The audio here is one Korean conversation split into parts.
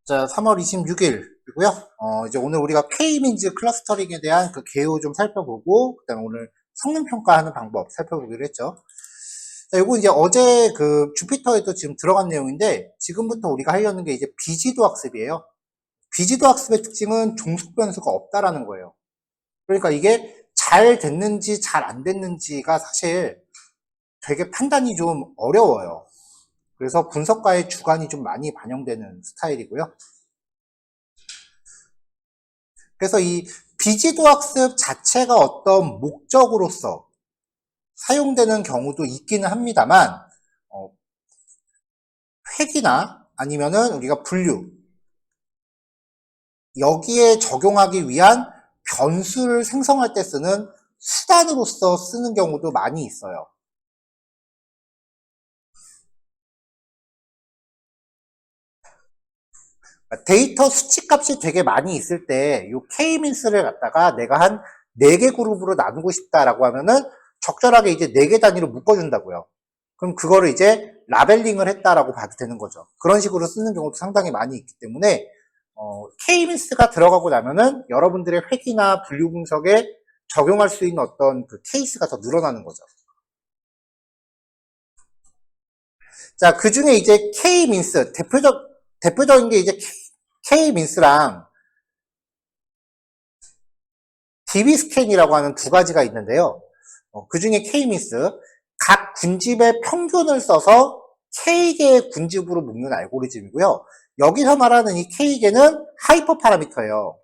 자, 3월 26일이고요. 이제 오늘 우리가 K-민즈 클러스터링에 대한 그 개요 좀 살펴보고, 그 다음에 오늘 성능평가하는 방법 살펴보기로 했죠. 자, 요거 이제 어제 그 주피터에도 지금 들어간 내용인데, 지금부터 우리가 하려는 게 이제 비지도 학습이에요. 비지도 학습의 특징은 종속 변수가 없다라는 거예요. 그러니까 이게 잘 됐는지 잘 안 됐는지가 사실 되게 판단이 좀 어려워요. 그래서 분석가의 주관이 좀 많이 반영되는 스타일이고요. 그래서 이 비지도 학습 자체가 어떤 목적으로서 사용되는 경우도 있기는 합니다만, 획이나 아니면은 우리가 분류, 여기에 적용하기 위한 변수를 생성할 때 쓰는 수단으로서 쓰는 경우도 많이 있어요. 데이터 수치값이 되게 많이 있을 때, 이 K-민스를 갖다가 내가 한 4개 그룹으로 나누고 싶다라고 하면은 적절하게 이제 4개 단위로 묶어준다고요. 그럼 그거를 이제 라벨링을 했다라고 봐도 되는 거죠. 그런 식으로 쓰는 경우도 상당히 많이 있기 때문에, K-민스가 들어가고 나면은 여러분들의 획이나 분류 분석에 적용할 수 있는 어떤 그 케이스가 더 늘어나는 거죠. 자, 그 중에 이제 K-민스, 대표적인 게 이제 K-민스랑 DB-스캔이라고 하는 두 가지가 있는데요. 그 중에 K-민스, 각 군집의 평균을 써서 K개의 군집으로 묶는 알고리즘이고요. 여기서 말하는 이 K개는 하이퍼 파라미터예요.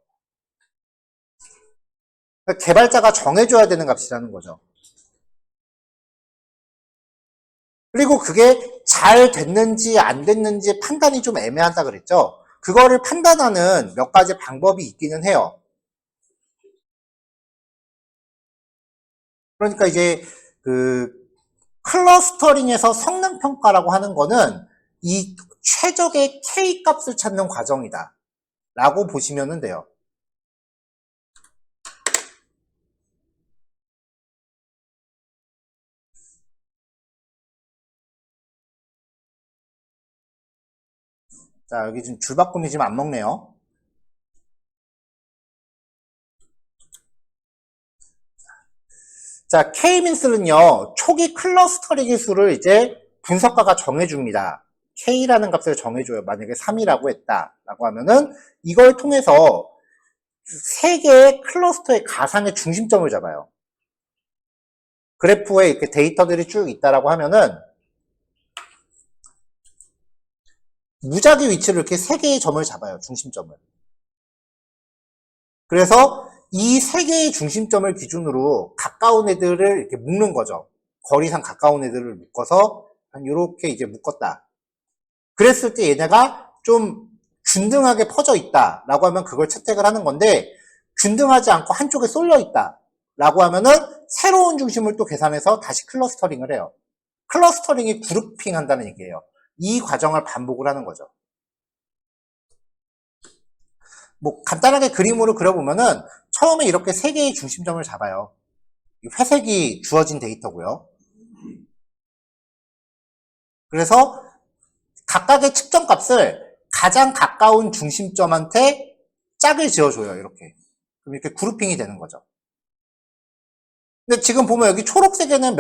그러니까 개발자가 정해줘야 되는 값이라는 거죠. 그리고 그게 잘 됐는지 안 됐는지 판단이 좀 애매하다 그랬죠. 그거를 판단하는 몇 가지 방법이 있기는 해요. 그러니까 이제 그 클러스터링에서 성능 평가라고 하는 거는 이 최적의 K 값을 찾는 과정이다 라고 보시면 돼요. 자, 여기 지금 줄바꿈이 지금 안 먹네요. 자, K-민스는요, 초기 클러스터링의 수를 이제 분석가가 정해줍니다. K라는 값을 정해줘요. 만약에 3이라고 했다라고 하면은 이걸 통해서 3개의 클러스터의 가상의 중심점을 잡아요. 그래프에 이렇게 데이터들이 쭉 있다라고 하면은 무작위 위치를 이렇게 3개의 점을 잡아요. 중심점을. 그래서 이 3개의 중심점을 기준으로 가까운 애들을 이렇게 묶는 거죠. 거리상 가까운 애들을 묶어서 한 이렇게 이제 묶었다. 그랬을 때 얘네가 좀 균등하게 퍼져 있다라고 하면 그걸 채택을 하는 건데, 균등하지 않고 한쪽에 쏠려 있다라고 하면은 새로운 중심을 또 계산해서 다시 클러스터링을 해요. 클러스터링이 그룹핑 한다는 얘기예요. 이 과정을 반복을 하는 거죠. 뭐 간단하게 그림으로 그려보면은 처음에 이렇게 3개의 중심점을 잡아요. 회색이 주어진 데이터고요. 그래서 각각의 측정값을 가장 가까운 중심점한테 짝을 지어줘요. 이렇게. 그럼 이렇게 그룹핑이 되는 거죠. 근데 지금 보면 여기 초록색에는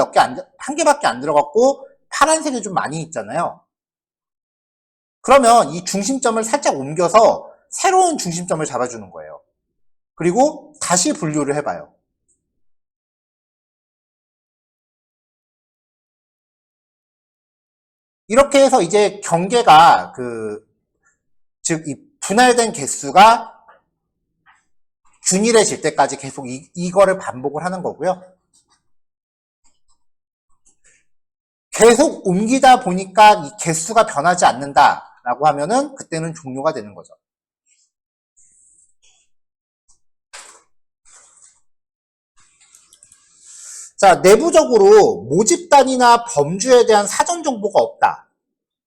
한 개밖에 안 들어갔고 파란색이 좀 많이 있잖아요. 그러면 이 중심점을 살짝 옮겨서 새로운 중심점을 잡아주는 거예요. 그리고 다시 분류를 해봐요. 이렇게 해서 이제 경계가 즉 이 분할된 개수가 균일해질 때까지 계속 이거를 반복을 하는 거고요. 계속 옮기다 보니까 이 개수가 변하지 않는다라고 하면은 그때는 종료가 되는 거죠. 자, 내부적으로 모집단이나 범주에 대한 사전 정보가 없다.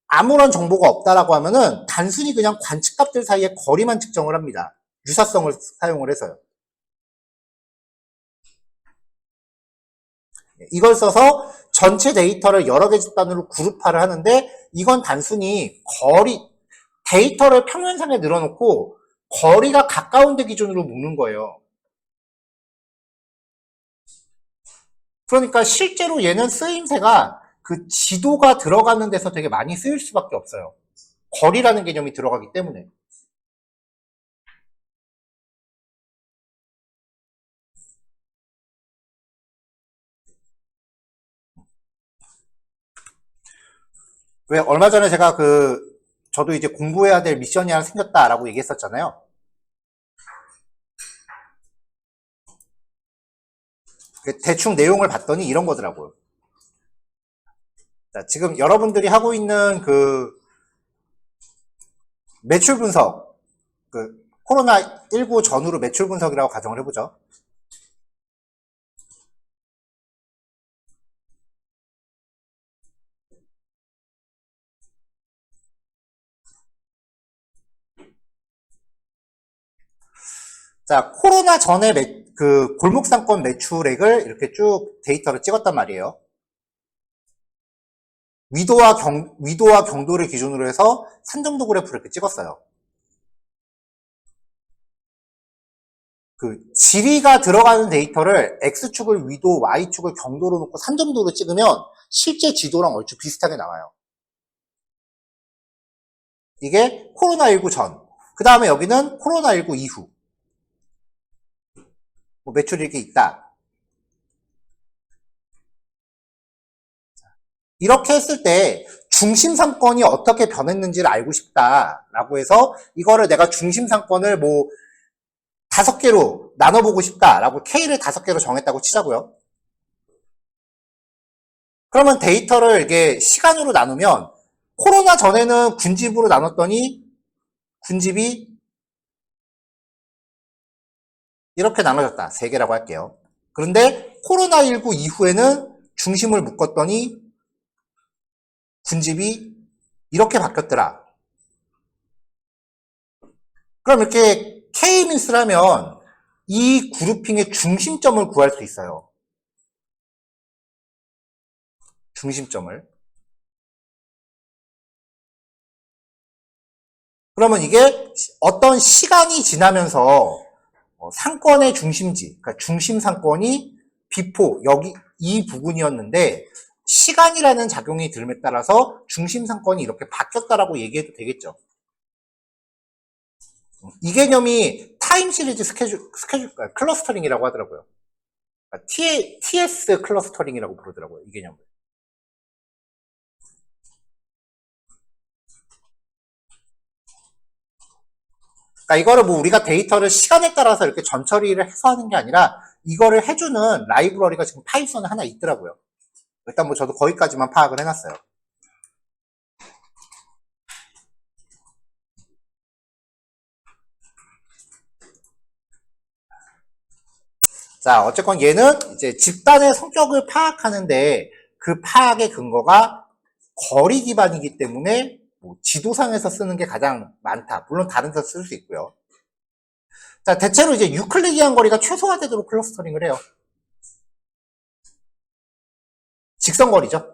아무런 정보가 없다라고 하면은 단순히 그냥 관측값들 사이의 거리만 측정을 합니다. 유사성을 사용을 해서요. 이걸 써서 전체 데이터를 여러 개 집단으로 그룹화를 하는데, 이건 단순히 데이터를 평면상에 늘어놓고 거리가 가까운 데 기준으로 묶는 거예요. 그러니까 실제로 얘는 쓰임새가 그 지도가 들어가는 데서 되게 많이 쓰일 수밖에 없어요. 거리라는 개념이 들어가기 때문에. 왜 얼마 전에 제가 저도 이제 공부해야 될 미션이 하나 생겼다라고 얘기했었잖아요. 대충 내용을 봤더니 이런 거더라고요. 자, 지금 여러분들이 하고 있는 매출 분석, 코로나19 전후로 매출 분석이라고 가정을 해보죠. 자, 코로나 전에 골목상권 매출액을 이렇게 쭉 데이터를 찍었단 말이에요. 위도와 경도를 기준으로 해서 산정도 그래프를 이렇게 찍었어요. 지리가 들어가는 데이터를 X축을 위도, Y축을 경도로 놓고 산정도로 찍으면 실제 지도랑 얼추 비슷하게 나와요. 이게 코로나19 전. 그 다음에 여기는 코로나19 이후. 매출이 이렇게 있다. 이렇게 했을 때 중심 상권이 어떻게 변했는지를 알고 싶다라고 해서 이거를 내가 중심 상권을 5개로 나눠보고 싶다라고 K를 5개로 정했다고 치자고요. 그러면 데이터를 이게 시간으로 나누면 코로나 전에는 군집으로 나눴더니 군집이 이렇게 나눠졌다. 3개라고 할게요. 그런데 코로나19 이후에는 중심을 묶었더니 군집이 이렇게 바뀌었더라. 그럼 이렇게 K-민스를 하면 이 그룹핑의 중심점을 구할 수 있어요. 중심점을. 그러면 이게 어떤 시간이 지나면서 상권의 중심지, 그러니까 중심 상권이 비포, 여기 이 부분이었는데 시간이라는 작용이 들음에 따라서 중심 상권이 이렇게 바뀌었다라고 얘기해도 되겠죠. 이 개념이 타임 시리즈 클러스터링이라고 하더라고요. 그러니까 TS 클러스터링이라고 부르더라고요. 이 개념을. 그러니까 이거를 우리가 데이터를 시간에 따라서 이렇게 전처리를 해서 하는 게 아니라 이거를 해주는 라이브러리가 지금 파이썬에 하나 있더라고요. 일단 저도 거기까지만 파악을 해놨어요. 자, 어쨌건 얘는 이제 집단의 성격을 파악하는데 그 파악의 근거가 거리 기반이기 때문에 지도상에서 쓰는 게 가장 많다. 물론 다른 데서 쓸 수 있고요. 자, 대체로 이제 유클리디안 거리가 최소화되도록 클러스터링을 해요. 직선거리죠.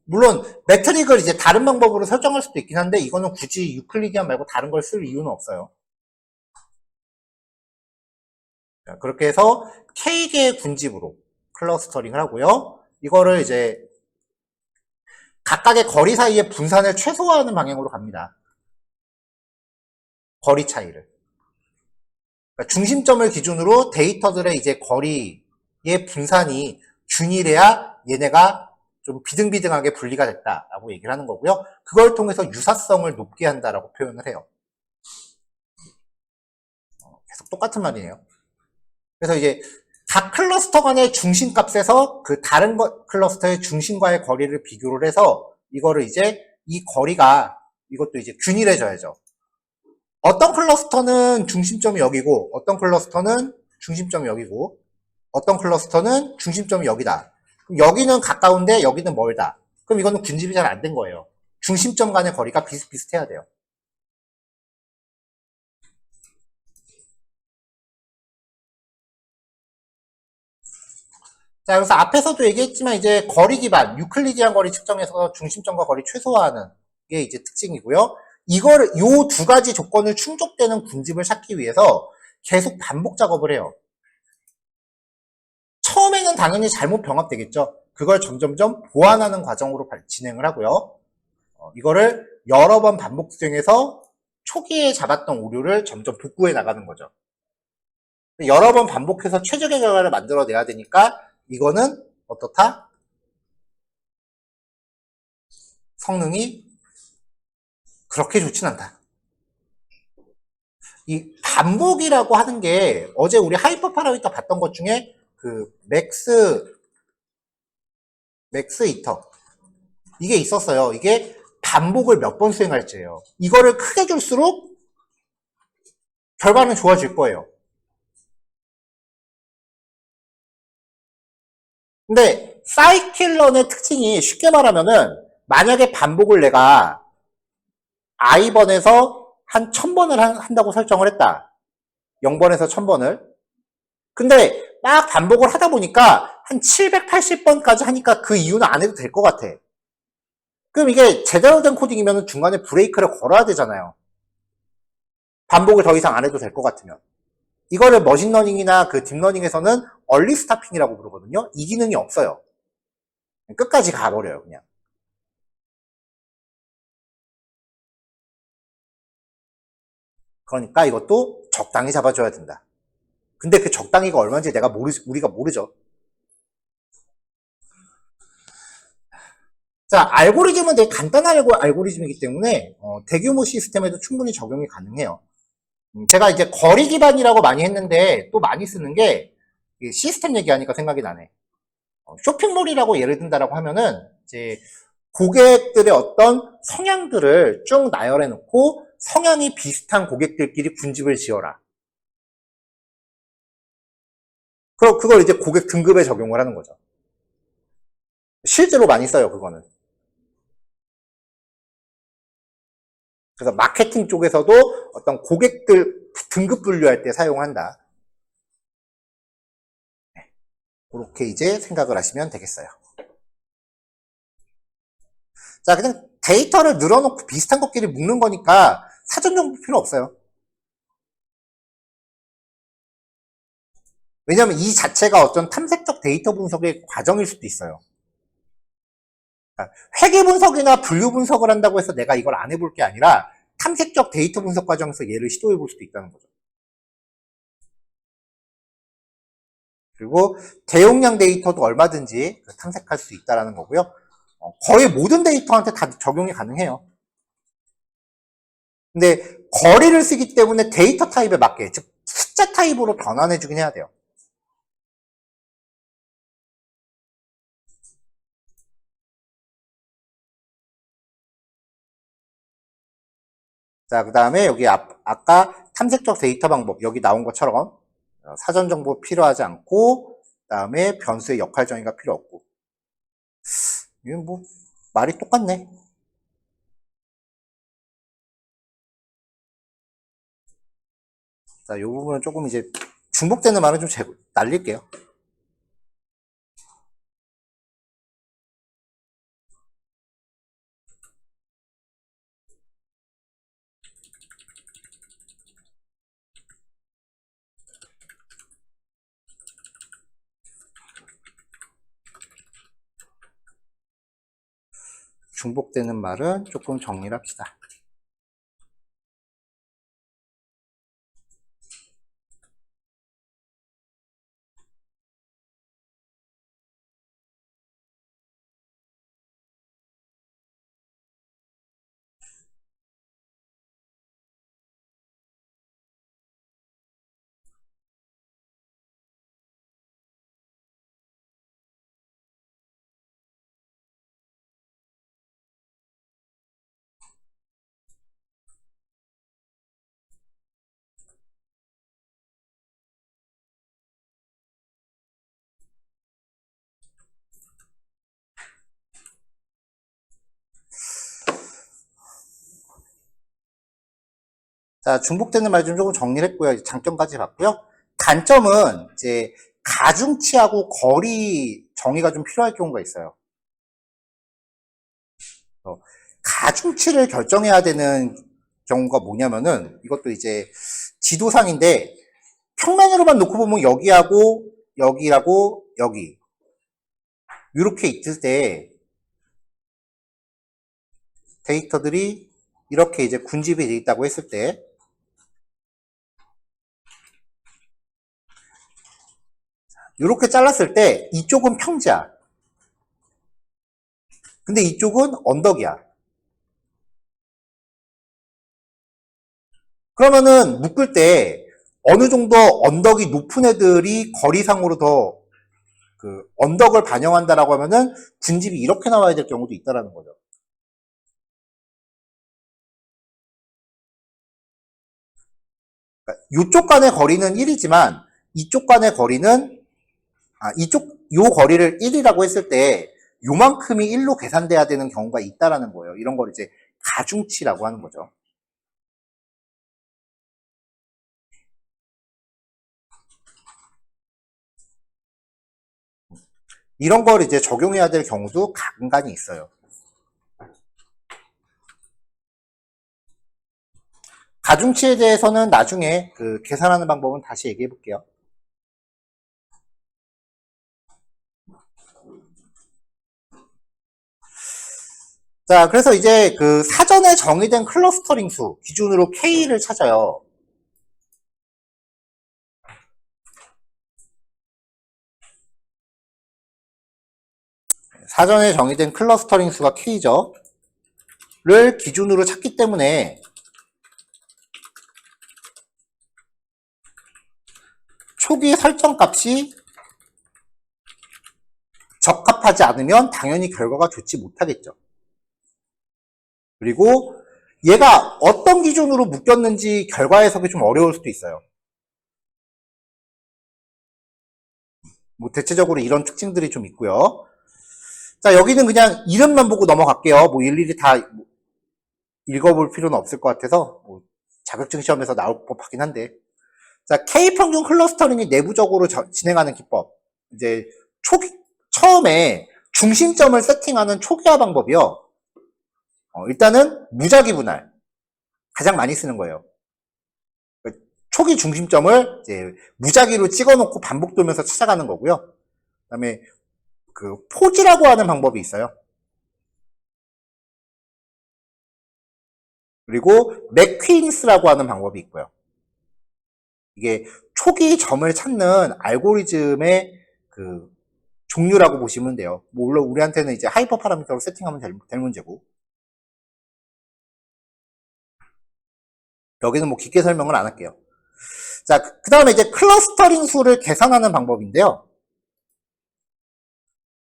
물론 매트릭을 이제 다른 방법으로 설정할 수도 있긴 한데 이거는 굳이 유클리디안 말고 다른 걸 쓸 이유는 없어요. 자, 그렇게 해서 K개의 군집으로 클러스터링을 하고요. 이거를 이제 각각의 거리 사이의 분산을 최소화하는 방향으로 갑니다. 거리 차이를. 그러니까 중심점을 기준으로 데이터들의 이제 거리의 분산이 균일해야 얘네가 좀 비등비등하게 분리가 됐다라고 얘기를 하는 거고요. 그걸 통해서 유사성을 높게 한다라고 표현을 해요. 계속 똑같은 말이에요. 그래서 이제 각 클러스터 간의 중심값에서 다른 클러스터의 중심과의 거리를 비교를 해서 이거를 이제 이 거리가 이것도 이제 균일해져야죠. 어떤 클러스터는 중심점이 여기고 어떤 클러스터는 중심점이 여기고 어떤 클러스터는 중심점이 여기다. 그럼 여기는 가까운데 여기는 멀다. 그럼 이거는 군집이 잘 안 된 거예요. 중심점 간의 거리가 비슷비슷해야 돼요. 자, 그래서 앞에서도 얘기했지만 이제 거리 기반, 유클리디안 거리 측정에서 중심점과 거리 최소화하는 게 이제 특징이고요. 요 두 가지 조건을 충족되는 군집을 찾기 위해서 계속 반복 작업을 해요. 처음에는 당연히 잘못 병합되겠죠. 그걸 점점점 보완하는 과정으로 진행을 하고요. 이거를 여러 번 반복 수행해서 초기에 잡았던 오류를 점점 복구해 나가는 거죠. 여러 번 반복해서 최적의 결과를 만들어내야 되니까 이거는 어떻다? 성능이 그렇게 좋진 않다. 이 반복이라고 하는 게 어제 우리 하이퍼 파라미터 봤던 것 중에 그 맥스 이터 이게 있었어요. 이게 반복을 몇 번 수행할지예요. 이거를 크게 줄수록 결과는 좋아질 거예요. 근데 사이클런의 특징이 쉽게 말하면은 만약에 반복을 내가 I번에서 한 1000번을 한다고 설정을 했다. 0번에서 1000번을. 근데 막 반복을 하다 보니까 한 780번까지 하니까 그 이유는 안 해도 될 것 같아. 그럼 이게 제대로 된 코딩이면 중간에 브레이크를 걸어야 되잖아요. 반복을 더 이상 안 해도 될 것 같으면. 이거를 머신러닝이나 그 딥러닝에서는 얼리 스타핑이라고 부르거든요. 이 기능이 없어요. 끝까지 가버려요, 그냥. 그러니까 이것도 적당히 잡아줘야 된다. 근데 그 적당히가 얼마인지 우리가 모르죠. 자, 알고리즘은 되게 간단한 알고리즘이기 때문에 대규모 시스템에도 충분히 적용이 가능해요. 제가 이제 거리 기반이라고 많이 했는데 또 많이 쓰는 게 시스템 얘기하니까 생각이 나네. 쇼핑몰이라고 예를 든다라고 하면은 이제 고객들의 어떤 성향들을 쭉 나열해 놓고 성향이 비슷한 고객들끼리 군집을 지어라. 그걸 이제 고객 등급에 적용을 하는 거죠. 실제로 많이 써요, 그거는. 그래서 마케팅 쪽에서도 어떤 고객들 등급 분류할 때 사용한다. 그렇게 이제 생각을 하시면 되겠어요. 자, 그냥 데이터를 늘어놓고 비슷한 것끼리 묶는 거니까 사전 정보 필요 없어요. 왜냐면 이 자체가 어떤 탐색적 데이터 분석의 과정일 수도 있어요. 회계 분석이나 분류 분석을 한다고 해서 내가 이걸 안 해볼 게 아니라 탐색적 데이터 분석 과정에서 얘를 시도해 볼 수도 있다는 거죠. 그리고 대용량 데이터도 얼마든지 탐색할 수 있다는 거고요. 거의 모든 데이터한테 다 적용이 가능해요. 근데 거리를 쓰기 때문에 데이터 타입에 맞게, 즉 숫자 타입으로 변환해 주긴 해야 돼요. 자, 그 다음에 여기 아까 탐색적 데이터 방법 여기 나온 것처럼 사전 정보 필요하지 않고, 그 다음에 변수의 역할 정의가 필요 없고. 이건 뭐 말이 똑같네. 자, 이 부분은 조금 이제 중복되는 말은 좀 날릴게요. 중복되는 말은 조금 정리를 합시다. 자, 중복되는 말 좀 조금 정리를 했고요. 장점까지 봤고요. 단점은 이제 가중치하고 거리 정의가 좀 필요할 경우가 있어요. 가중치를 결정해야 되는 경우가 뭐냐면은 이것도 이제 지도상인데 평면으로만 놓고 보면 여기하고 여기하고 여기 이렇게 있을 때 데이터들이 이렇게 이제 군집이 되어 있다고 했을 때 이렇게 잘랐을 때 이쪽은 평지야. 근데 이쪽은 언덕이야. 그러면은 묶을 때 어느 정도 언덕이 높은 애들이 거리상으로 더 그 언덕을 반영한다라고 하면은 군집이 이렇게 나와야 될 경우도 있다라는 거죠. 그러니까 이쪽 간의 거리는 1이지만 이쪽 간의 거리는 요 거리를 1이라고 했을 때 요만큼이 1로 계산돼야 되는 경우가 있다라는 거예요. 이런 걸 이제 가중치라고 하는 거죠. 이런 걸 이제 적용해야 될 경우도 간간히 있어요. 가중치에 대해서는 나중에 그 계산하는 방법은 다시 얘기해 볼게요. 자, 그래서 이제 그 사전에 정의된 클러스터링 수 기준으로 K를 찾아요. 사전에 정의된 클러스터링 수가 K죠. 를 기준으로 찾기 때문에 초기 설정 값이 적합하지 않으면 당연히 결과가 좋지 못하겠죠. 그리고 얘가 어떤 기준으로 묶였는지 결과 해석이 좀 어려울 수도 있어요. 뭐 대체적으로 이런 특징들이 좀 있고요. 자, 여기는 그냥 이름만 보고 넘어갈게요. 뭐 일일이 다 읽어볼 필요는 없을 것 같아서 뭐 자격증 시험에서 나올 법하긴 한데. 자, K평균 클러스터링이 내부적으로 진행하는 기법. 이제 처음에 중심점을 세팅하는 초기화 방법이요. 일단은 무작위 분할. 가장 많이 쓰는 거예요. 초기 중심점을 이제 무작위로 찍어놓고 반복 돌면서 찾아가는 거고요. 그 다음에 그 포지라고 하는 방법이 있어요. 그리고 맥퀸스라고 하는 방법이 있고요. 이게 초기 점을 찾는 알고리즘의 그 종류라고 보시면 돼요. 뭐 물론 우리한테는 이제 하이퍼 파라미터로 세팅하면 될 문제고. 여기는 뭐 깊게 설명을 안 할게요. 자, 그 다음에 이제 클러스터링 수를 계산하는 방법인데요.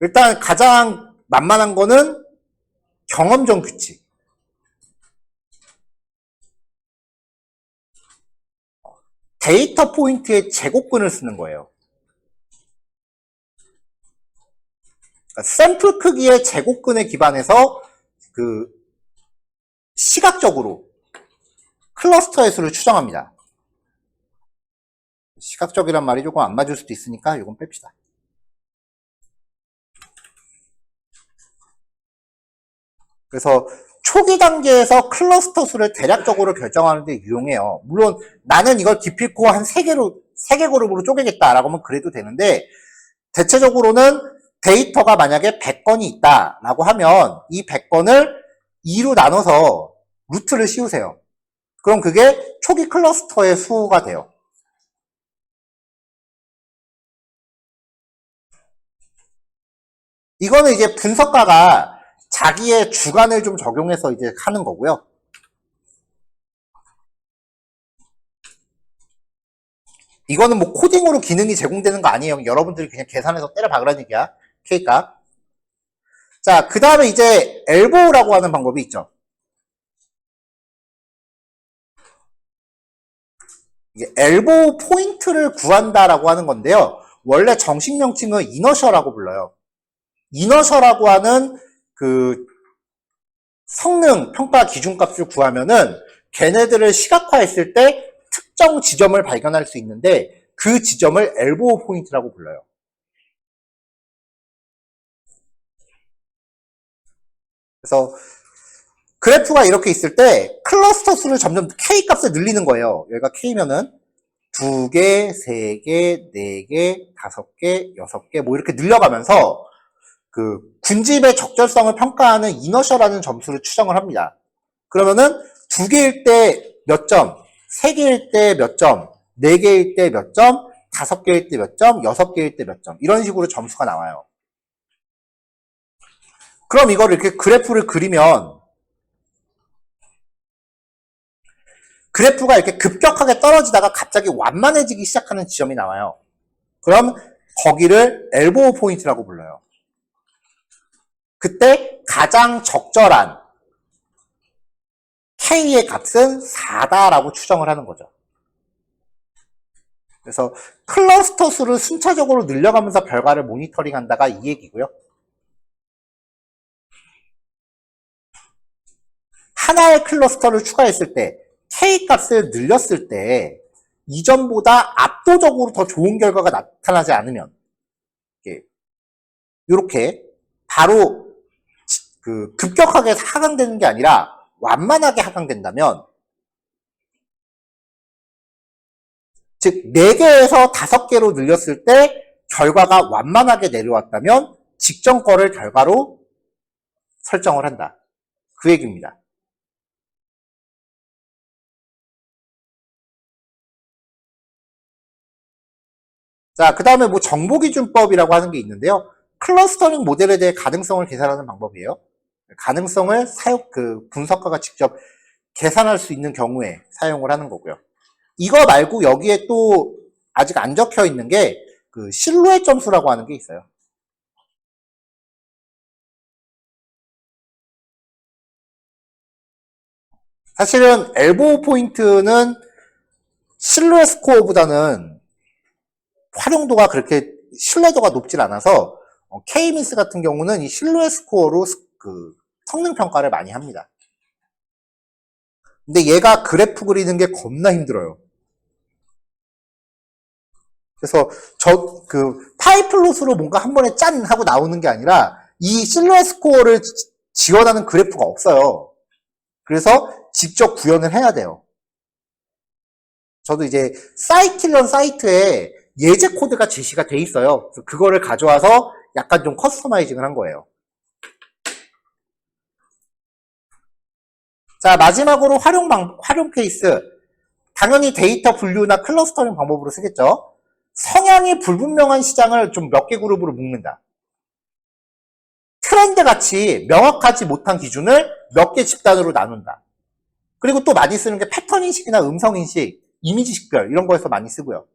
일단 가장 만만한 거는 경험적 규칙. 데이터 포인트의 제곱근을 쓰는 거예요. 그러니까 샘플 크기의 제곱근에 기반해서 그 시각적으로 클러스터의 수를 추정합니다. 시각적이란 말이 조금 안 맞을 수도 있으니까 이건 뺍시다. 그래서 초기 단계에서 클러스터 수를 대략적으로 결정하는 데 유용해요. 물론 나는 이걸 기필코 한 3개 그룹으로 쪼개겠다라고 하면 그래도 되는데 대체적으로는 데이터가 만약에 100건이 있다라고 하면 이 100건을 2로 나눠서 루트를 씌우세요. 그럼 그게 초기 클러스터의 수가 돼요. 이거는 이제 분석가가 자기의 주관을 좀 적용해서 이제 하는 거고요. 이거는 뭐 코딩으로 기능이 제공되는 거 아니에요. 여러분들이 그냥 계산해서 때려 박으라는 얘기야. K값. 자, 그 다음에 이제 엘보우라고 하는 방법이 있죠. 이게 엘보우 포인트를 구한다라고 하는 건데요. 원래 정식 명칭은 이너셔라고 불러요. 이너셔라고 하는 그 성능 평가 기준값을 구하면은 걔네들을 시각화했을 때 특정 지점을 발견할 수 있는데 그 지점을 엘보우 포인트라고 불러요. 그래서 그래프가 이렇게 있을 때 클러스터 수를 점점 K 값을 늘리는 거예요. 여기가 K면은 2개, 3개, 4개, 5개, 6개 뭐 이렇게 늘려가면서 그 군집의 적절성을 평가하는 이너셜라는 점수를 추정을 합니다. 그러면은 2개일 때 몇 점, 3개일 때 몇 점, 4개일 때 몇 점, 5개일 때 몇 점, 6개일 때 몇 점 이런 식으로 점수가 나와요. 그럼 이거를 이렇게 그래프를 그리면 그래프가 이렇게 급격하게 떨어지다가 갑자기 완만해지기 시작하는 지점이 나와요. 그럼 거기를 엘보우 포인트라고 불러요. 그때 가장 적절한 K의 값은 4다라고 추정을 하는 거죠. 그래서 클러스터 수를 순차적으로 늘려가면서 결과를 모니터링한다가 이 얘기고요. 하나의 클러스터를 추가했을 때 K 값을 늘렸을 때 이전보다 압도적으로 더 좋은 결과가 나타나지 않으면 이렇게 바로 그 급격하게 하강되는 게 아니라 완만하게 하강된다면 즉 4개에서 5개로 늘렸을 때 결과가 완만하게 내려왔다면 직전 거를 결과로 설정을 한다. 그 얘기입니다. 자, 그 다음에 뭐 정보기준법이라고 하는 게 있는데요. 클러스터링 모델에 대해 가능성을 계산하는 방법이에요. 가능성을 분석가가 직접 계산할 수 있는 경우에 사용을 하는 거고요. 이거 말고 여기에 또 아직 안 적혀 있는 게 그 실루엣 점수라고 하는 게 있어요. 사실은 엘보우 포인트는 실루엣 스코어보다는 활용도가 그렇게 신뢰도가 높질 않아서 K-민스 같은 경우는 이 실루엣 스코어로 그 성능 평가를 많이 합니다. 근데 얘가 그래프 그리는 게 겁나 힘들어요. 그래서 파이플롯으로 뭔가 한 번에 짠 하고 나오는 게 아니라 이 실루엣 스코어를 지원하는 그래프가 없어요. 그래서 직접 구현을 해야 돼요. 저도 이제 사이킬런 사이트에 예제 코드가 제시가 돼 있어요. 그래서 그거를 가져와서 약간 좀 커스터마이징을 한 거예요. 자, 마지막으로 활용 케이스. 당연히 데이터 분류나 클러스터링 방법으로 쓰겠죠. 성향이 불분명한 시장을 좀 몇 개 그룹으로 묶는다. 트렌드 같이 명확하지 못한 기준을 몇 개 집단으로 나눈다. 그리고 또 많이 쓰는 게 패턴 인식이나 음성 인식, 이미지 식별 이런 거에서 많이 쓰고요.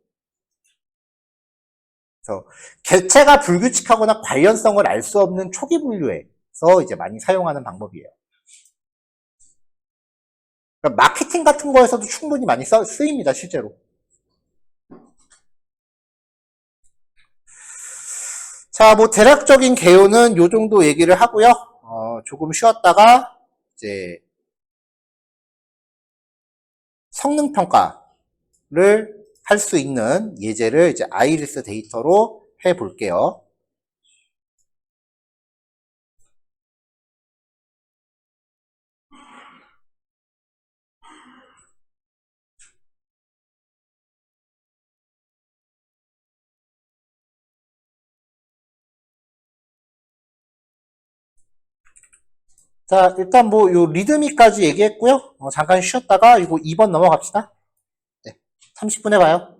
그래서 개체가 불규칙하거나 관련성을 알 수 없는 초기 분류에서 이제 많이 사용하는 방법이에요. 그러니까 마케팅 같은 거에서도 충분히 많이 쓰입니다, 실제로. 자, 뭐 대략적인 개요는 요 정도 얘기를 하고요. 조금 쉬었다가 이제 성능 평가를 할 수 있는 예제를 이제 아이리스 데이터로 해 볼게요. 자, 일단 뭐 요 리드미까지 얘기했고요. 잠깐 쉬었다가 이거 2번 넘어갑시다. 네, 30분에 봐요.